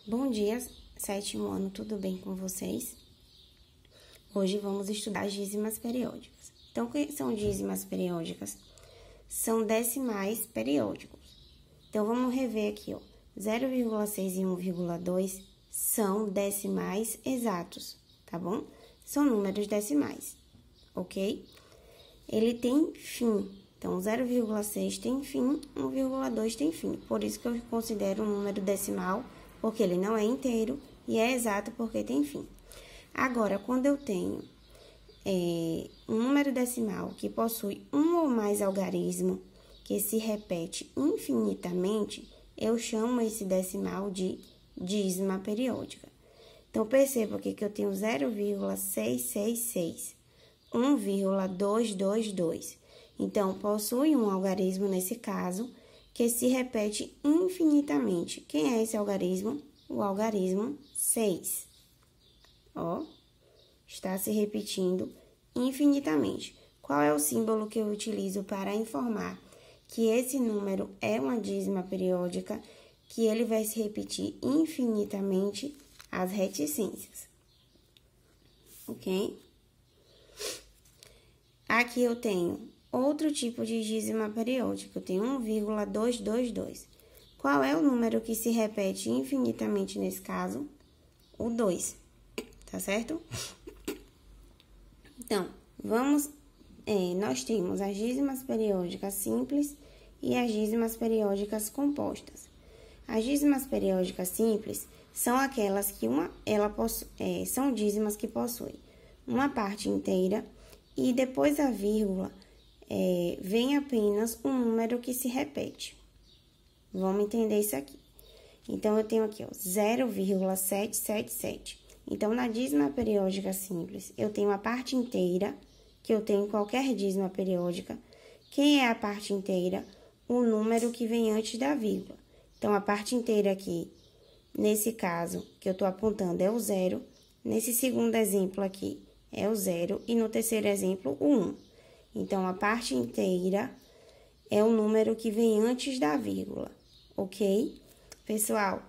Bom dia, sétimo ano, tudo bem com vocês? Hoje vamos estudar dízimas periódicas. Então, o que são dízimas periódicas? São decimais periódicos. Então, vamos rever aqui, ó. 0,6 e 1,2 são decimais exatos, tá bom? São números decimais, ok? Ele tem fim. Então, 0,6 tem fim, 1,2 tem fim. Por isso que eu considero um número decimal, porque ele não é inteiro e é exato porque tem fim. Agora, quando eu tenho um número decimal que possui um ou mais algarismos, que se repete infinitamente, eu chamo esse decimal de dízima periódica. Então, perceba aqui que eu tenho 0,666, 1,222. Então, possui um algarismo nesse caso, que se repete infinitamente. Quem é esse algarismo? O algarismo 6. Ó, está se repetindo infinitamente. Qual é o símbolo que eu utilizo para informar que esse número é uma dízima periódica, que ele vai se repetir infinitamente? As reticências. Ok? Aqui eu tenho outro tipo de dízima periódica, eu tenho 1,222. Qual é o número que se repete infinitamente nesse caso? O 2, tá certo? Então, nós temos as dízimas periódicas simples e as dízimas periódicas compostas. As dízimas periódicas simples são aquelas que são dízimas que possuem uma parte inteira e depois da vírgula vem apenas um número que se repete. Vamos entender isso aqui. Então, eu tenho aqui, ó, 0,777. Então, na dízima periódica simples, eu tenho a parte inteira, que eu tenho em qualquer dízima periódica. Quem é a parte inteira? O número que vem antes da vírgula. Então, a parte inteira aqui, nesse caso, que eu estou apontando, é o 0. Nesse segundo exemplo aqui, é o 0. E no terceiro exemplo, o 1. Então, a parte inteira é o número que vem antes da vírgula, ok? Pessoal,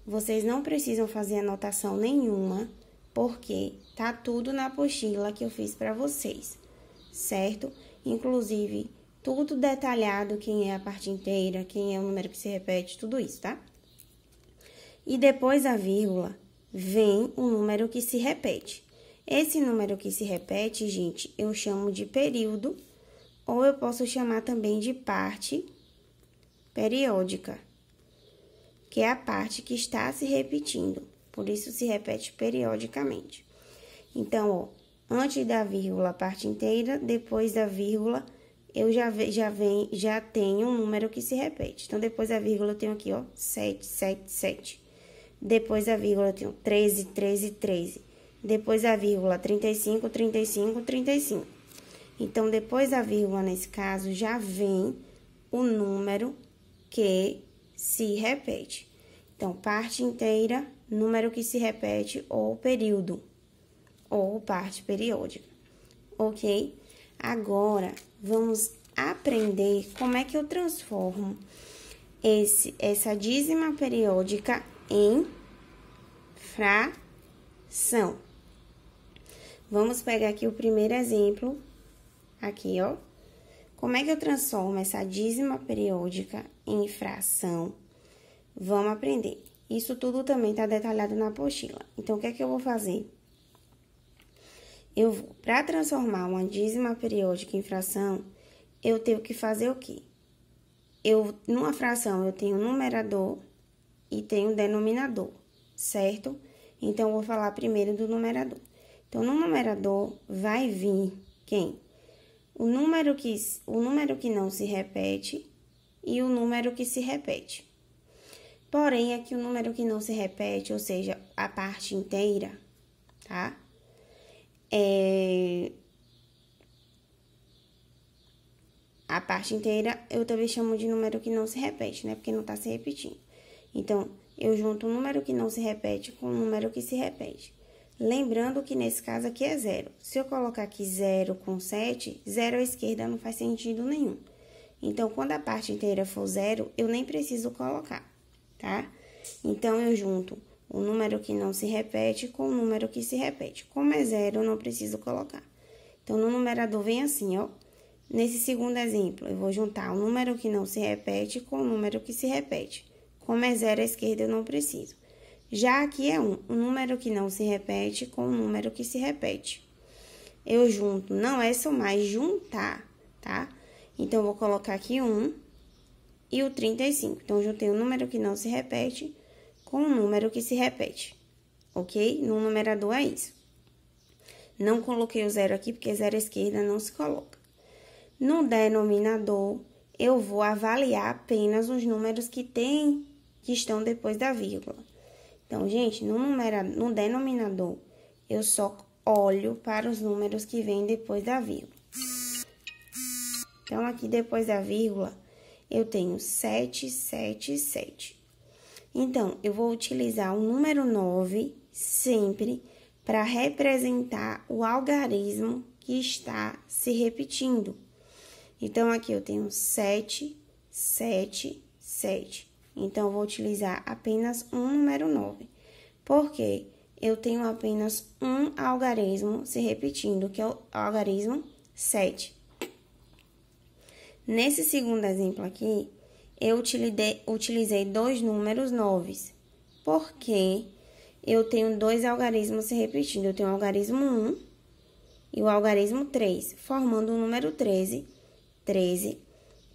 vocês não precisam fazer anotação nenhuma, porque tá tudo na apostila que eu fiz para vocês, certo? Inclusive, tudo detalhado, quem é a parte inteira, quem é o número que se repete, tudo isso, tá? E depois da vírgula, vem o número que se repete. Esse número que se repete, gente, eu chamo de período, ou eu posso chamar também de parte periódica, que é a parte que está se repetindo, por isso se repete periodicamente. Então, ó, antes da vírgula, a parte inteira, depois da vírgula, eu já tenho um número que se repete. Então, depois da vírgula, eu tenho aqui, ó, 777. Depois da vírgula, eu tenho 13, 13, 13. Depois da vírgula, 35, 35, 35. Então, depois da vírgula, nesse caso, já vem o número que se repete. Então, parte inteira, número que se repete, ou período, ou parte periódica, ok? Agora, vamos aprender como é que eu transformo essa dízima periódica em fração. Vamos pegar aqui o primeiro exemplo, aqui, ó. Como é que eu transformo essa dízima periódica em fração? Vamos aprender. Isso tudo também está detalhado na apostila. Então, o que é que eu vou fazer? Para transformar uma dízima periódica em fração, eu tenho que fazer o quê? Numa fração, eu tenho numerador e tenho denominador, certo? Então, eu vou falar primeiro do numerador. Então, no numerador vai vir quem? O número que não se repete e o número que se repete. Porém, aqui o número que não se repete, ou seja, a parte inteira, tá? A parte inteira eu também chamo de número que não se repete, né? Porque não tá se repetindo. Então, eu junto o número que não se repete com o número que se repete. Lembrando que nesse caso aqui é 0. Se eu colocar aqui 0 com 7, 0 à esquerda não faz sentido nenhum. Então, quando a parte inteira for 0, eu nem preciso colocar, tá? Então, eu junto o número que não se repete com o número que se repete. Como é zero, eu não preciso colocar. Então, no numerador vem assim, ó. Nesse segundo exemplo, eu vou juntar o número que não se repete com o número que se repete. Como é zero à esquerda, eu não preciso. Já aqui é 1, o número que não se repete com o número que se repete. Eu junto, não é somar, é juntar, tá? Então, eu vou colocar aqui 1 e o 35. Então, eu juntei o número que não se repete com o número que se repete, ok? No numerador é isso. Não coloquei o zero aqui, porque zero à esquerda não se coloca. No denominador, eu vou avaliar apenas os números que estão depois da vírgula. Então, gente, no denominador, eu só olho para os números que vêm depois da vírgula. Então, aqui depois da vírgula, eu tenho 7, 7, 7. Então, eu vou utilizar o número 9 sempre para representar o algarismo que está se repetindo. Então, aqui eu tenho 7, 7, 7. Então, eu vou utilizar apenas um número 9. Porque eu tenho apenas um algarismo se repetindo, que é o algarismo 7. Nesse segundo exemplo aqui, eu utilizei dois números 9. Porque eu tenho dois algarismos se repetindo. Eu tenho o algarismo 1 e o algarismo 3, formando o número 13. 13,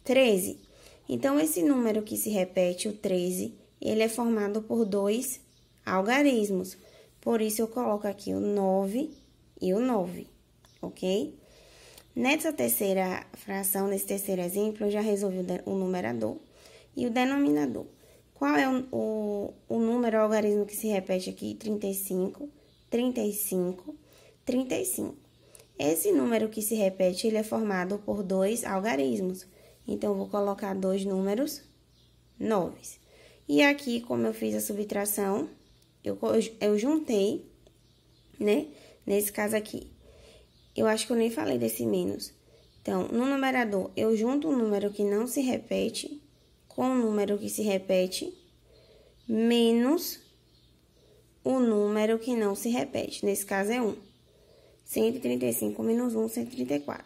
13. Então, esse número que se repete, o 13, ele é formado por dois algarismos. Por isso, eu coloco aqui o 9 e o 9, ok? Nessa terceira fração, nesse terceiro exemplo, eu já resolvi o numerador e o denominador. Qual é o número algarismo que se repete aqui? 35, 35, 35. Esse número que se repete, ele é formado por dois algarismos. Então, eu vou colocar dois números 9. E aqui, como eu fiz a subtração, eu juntei, né? Nesse caso aqui. Eu acho que eu nem falei desse menos. Então, no numerador, eu junto um número que não se repete com o número que se repete, menos o número que não se repete. Nesse caso, é 1. 135 menos 1, 134.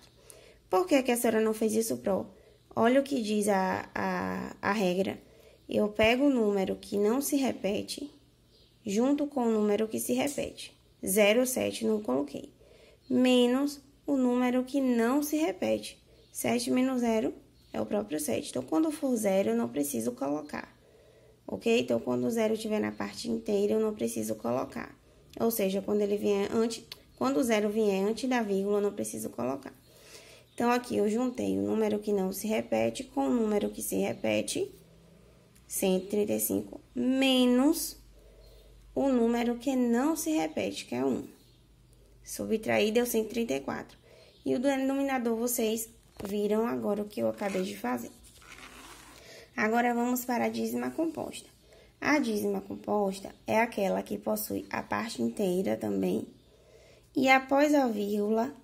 Por que a senhora não fez isso, Pro? Olha o que diz a regra. Eu pego o número que não se repete, junto com o número que se repete. 0, 7, não coloquei. Menos o número que não se repete. 7 menos 0 é o próprio 7. Então, quando for 0, eu não preciso colocar. Ok? Então, quando o 0 estiver na parte inteira, eu não preciso colocar. Ou seja, quando ele vier antes... Quando o 0 vier antes da vírgula, eu não preciso colocar. Então, aqui eu juntei o número que não se repete com o número que se repete, 135, menos o número que não se repete, que é 1. Subtrair deu 134. E o denominador, vocês viram agora o que eu acabei de fazer. Agora, vamos para a dízima composta. A dízima composta é aquela que possui a parte inteira também. E após a vírgula,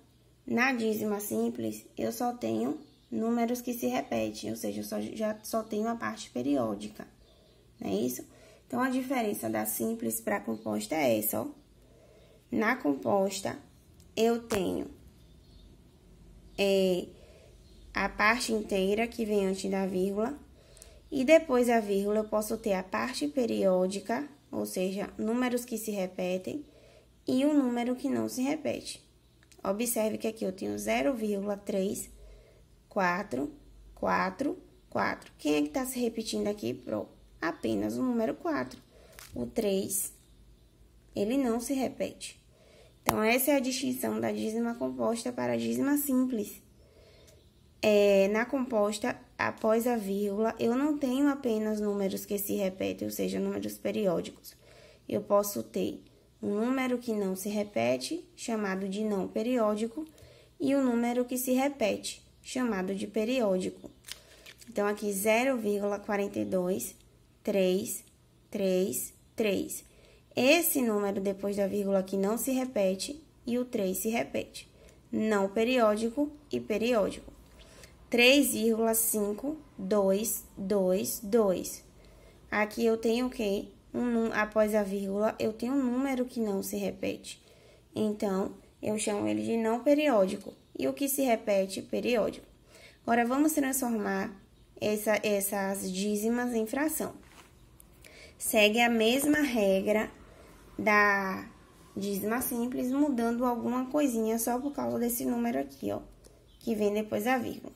na dízima simples, eu só tenho números que se repetem, ou seja, eu já só tenho a parte periódica, não é isso? Então, a diferença da simples para a composta é essa, ó. Na composta, eu tenho a parte inteira que vem antes da vírgula, e depois da vírgula eu posso ter a parte periódica, ou seja, números que se repetem, e um número que não se repete. Observe que aqui eu tenho 0,3, 4, 4, 4. Quem é que está se repetindo aqui? Pro? Apenas o número 4. O 3, ele não se repete. Então, essa é a distinção da dízima composta para a dízima simples. Na composta, após a vírgula, eu não tenho apenas números que se repetem, ou seja, números periódicos. Eu posso ter um número que não se repete, chamado de não periódico, e o número que se repete, chamado de periódico. Então, aqui 0,42, 3, 3, 3. Esse número depois da vírgula aqui não se repete e o 3 se repete. Não periódico e periódico. 3,5, 2, 2, 2. Aqui eu tenho o quê? após a vírgula, eu tenho um número que não se repete. Então, eu chamo ele de não periódico. E o que se repete, periódico. Agora, vamos transformar essas dízimas em fração. Segue a mesma regra da dízima simples, mudando alguma coisinha só por causa desse número aqui, ó, que vem depois da vírgula.